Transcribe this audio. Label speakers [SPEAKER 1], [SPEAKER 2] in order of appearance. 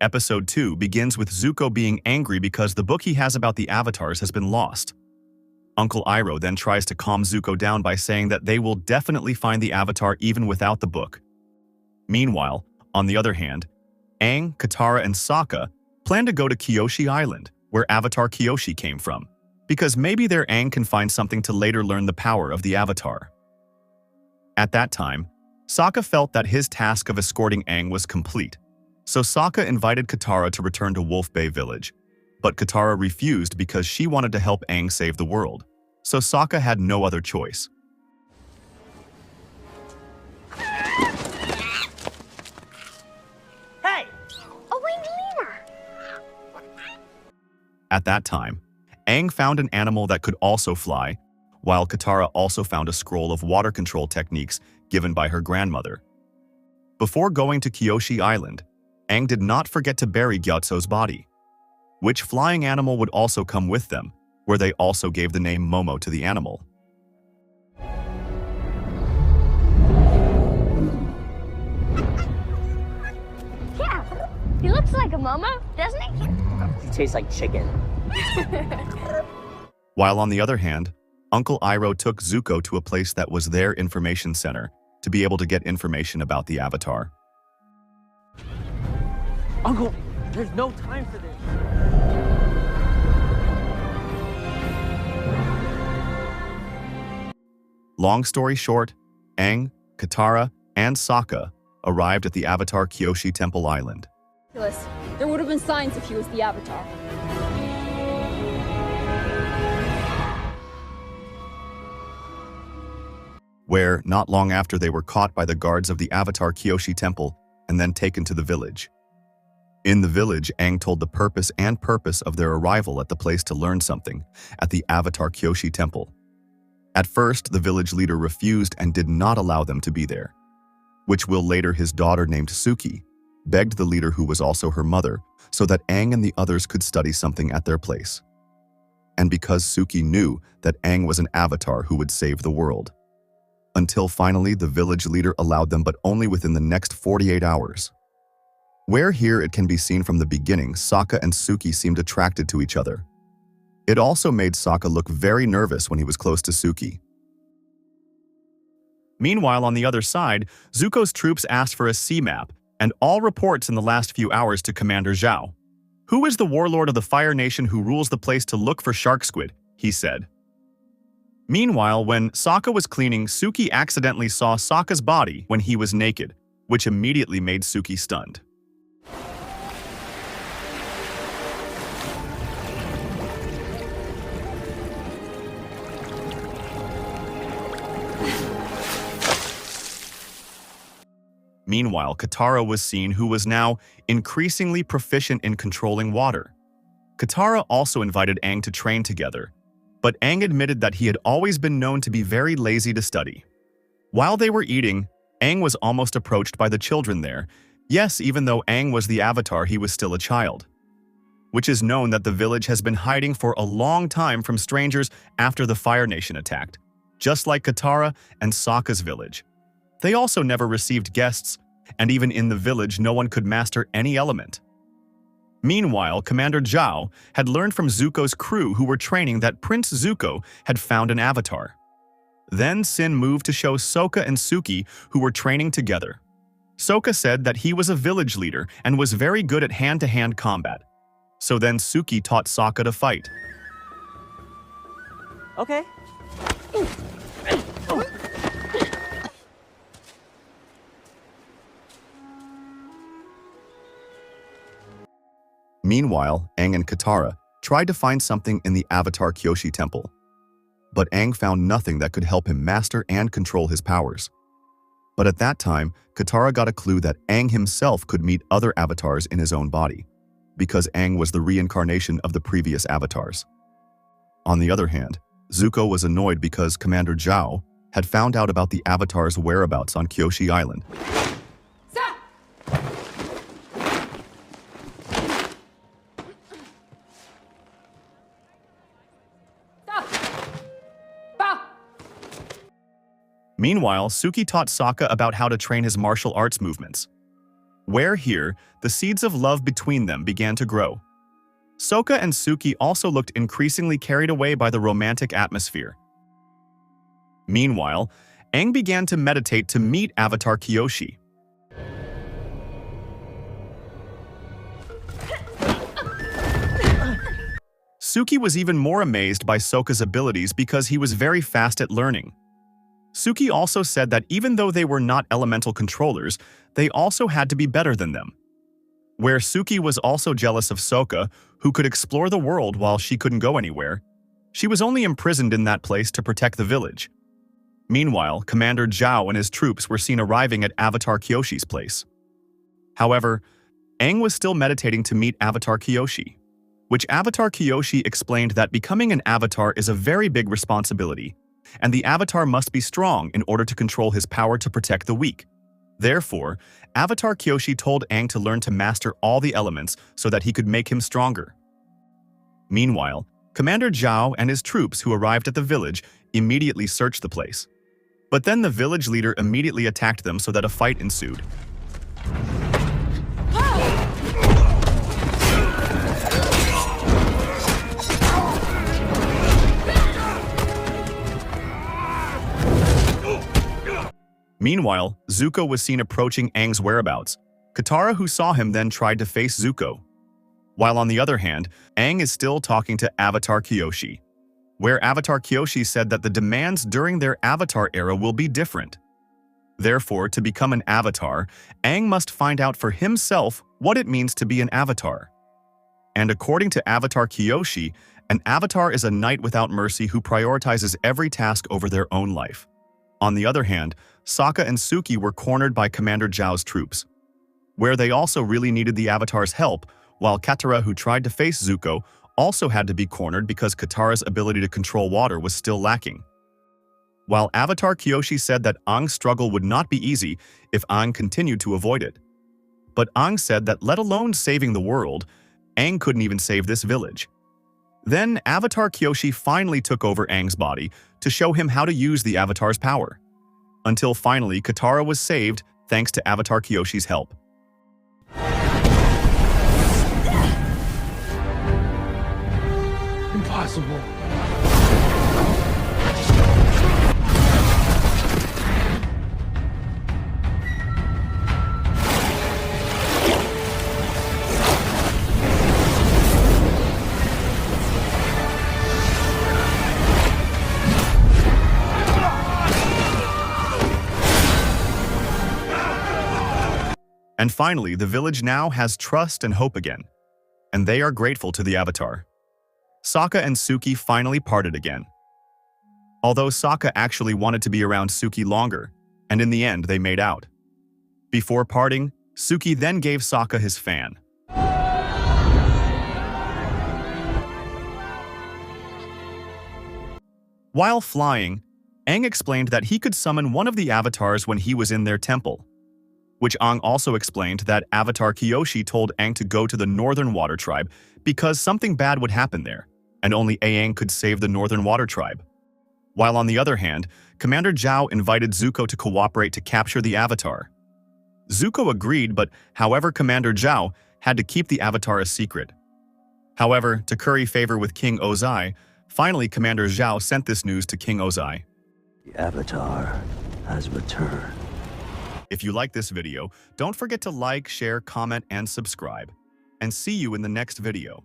[SPEAKER 1] Episode 2 begins with Zuko being angry because the book he has about the avatars has been lost. Uncle Iroh then tries to calm Zuko down by saying that they will definitely find the avatar even without the book. Meanwhile, on the other hand, Aang, Katara, and Sokka plan to go to Kyoshi Island, where Avatar Kyoshi came from, because maybe there Aang can find something to later learn the power of the avatar. At that time, Sokka felt that his task of escorting Aang was complete, so Sokka invited Katara to return to Wolf Bay Village, but Katara refused because she wanted to help Aang save the world, so Sokka had no other choice.
[SPEAKER 2] Hey! A winged lemur!
[SPEAKER 1] At that time, Aang found an animal that could also fly, while Katara also found a scroll of water control techniques given by her grandmother. Before going to Kyoshi Island, Aang did not forget to bury Gyatso's body. Which flying animal would also come with them, where they also gave the name Momo to the animal.
[SPEAKER 2] Yeah, he looks like a Momo, doesn't he?
[SPEAKER 3] He tastes like chicken.
[SPEAKER 1] While on the other hand, Uncle Iroh took Zuko to a place that was their information center to be able to get information about the Avatar.
[SPEAKER 3] Uncle, there's no time for this.
[SPEAKER 1] Long story short, Aang, Katara, and Sokka arrived at the Avatar Kyoshi Temple Island.
[SPEAKER 4] There would have been signs if he was the Avatar.
[SPEAKER 1] Where, not long after, they were caught by the guards of the Avatar Kyoshi Temple and then taken to the village. In the village, Aang told the purpose of their arrival at the place to learn something, at the Avatar Kyoshi Temple. At first, the village leader refused and did not allow them to be there, which will later his daughter named Suki begged the leader, who was also her mother, so that Aang and the others could study something at their place. And because Suki knew that Aang was an avatar who would save the world. Until finally the village leader allowed them, but only within the next 48 hours. Where here it can be seen from the beginning, Sokka and Suki seemed attracted to each other. It also made Sokka look very nervous when he was close to Suki. Meanwhile, on the other side, Zuko's troops asked for a sea map and all reports in the last few hours to Commander Zhao. "Who is the warlord of the Fire Nation who rules the place to look for shark squid?" he said. Meanwhile, when Sokka was cleaning, Suki accidentally saw Sokka's body when he was naked, which immediately made Suki stunned. Meanwhile, Katara was seen, who was now increasingly proficient in controlling water. Katara also invited Aang to train together, but Aang admitted that he had always been known to be very lazy to study. While they were eating, Aang was almost approached by the children there. Yes, even though Aang was the Avatar, he was still a child. Which is known that the village has been hiding for a long time from strangers after the Fire Nation attacked, just like Katara and Sokka's village. They also never received guests, and even in the village no one could master any element. Meanwhile, Commander Zhao had learned from Zuko's crew who were training that Prince Zuko had found an avatar. Then Sin moved to show Sokka and Suki, who were training together. Sokka said that he was a village leader and was very good at hand-to-hand combat. So then Suki taught Sokka to fight.
[SPEAKER 3] Okay.
[SPEAKER 1] Meanwhile, Aang and Katara tried to find something in the Avatar Kyoshi Temple. But Aang found nothing that could help him master and control his powers. But at that time, Katara got a clue that Aang himself could meet other avatars in his own body, because Aang was the reincarnation of the previous avatars. On the other hand, Zuko was annoyed because Commander Zhao had found out about the avatar's whereabouts on Kyoshi Island. Meanwhile, Suki taught Sokka about how to train his martial arts movements. Where here, the seeds of love between them began to grow. Sokka and Suki also looked increasingly carried away by the romantic atmosphere. Meanwhile, Aang began to meditate to meet Avatar Kyoshi. Suki was even more amazed by Sokka's abilities because he was very fast at learning. Suki also said that even though they were not elemental controllers, they also had to be better than them. Where Suki was also jealous of Sokka, who could explore the world while she couldn't go anywhere, she was only imprisoned in that place to protect the village. Meanwhile, Commander Zhao and his troops were seen arriving at Avatar Kyoshi's place. However, Aang was still meditating to meet Avatar Kyoshi, which Avatar Kyoshi explained that becoming an avatar is a very big responsibility, and the avatar must be strong in order to control his power to protect the weak. Therefore, Avatar Kyoshi told Aang to learn to master all the elements so that he could make him stronger. Meanwhile, Commander Zhao and his troops who arrived at the village immediately searched the place. But then the village leader immediately attacked them so that a fight ensued. Meanwhile, Zuko was seen approaching Aang's whereabouts. Katara, who saw him, then tried to face Zuko. While on the other hand, Aang is still talking to Avatar Kyoshi, where Avatar Kyoshi said that the demands during their avatar era will be different. Therefore, to become an avatar, Aang must find out for himself what it means to be an avatar. And according to Avatar Kyoshi, an avatar is a knight without mercy who prioritizes every task over their own life. On the other hand, Sokka and Suki were cornered by Commander Zhao's troops, where they also really needed the Avatar's help, while Katara, who tried to face Zuko, also had to be cornered because Katara's ability to control water was still lacking. While Avatar Kyoshi said that Aang's struggle would not be easy if Aang continued to avoid it. But Aang said that let alone saving the world, Aang couldn't even save this village. Then Avatar Kyoshi finally took over Aang's body to show him how to use the Avatar's power. Until finally, Katara was saved thanks to Avatar Kyoshi's help.
[SPEAKER 3] Impossible.
[SPEAKER 1] And finally, the village now has trust and hope again, and they are grateful to the Avatar. Sokka and Suki finally parted again. Although Sokka actually wanted to be around Suki longer, and in the end they made out. Before parting, Suki then gave Sokka his fan. While flying, Aang explained that he could summon one of the avatars when he was in their temple, which Aang also explained that Avatar Kyoshi told Aang to go to the Northern Water Tribe because something bad would happen there, and only Aang could save the Northern Water Tribe. While on the other hand, Commander Zhao invited Zuko to cooperate to capture the Avatar. Zuko agreed, but however Commander Zhao had to keep the Avatar a secret. However, to curry favor with King Ozai, finally Commander Zhao sent this news to King Ozai.
[SPEAKER 5] The Avatar has returned.
[SPEAKER 1] If you like this video, don't forget to like, share, comment, and subscribe. And see you in the next video.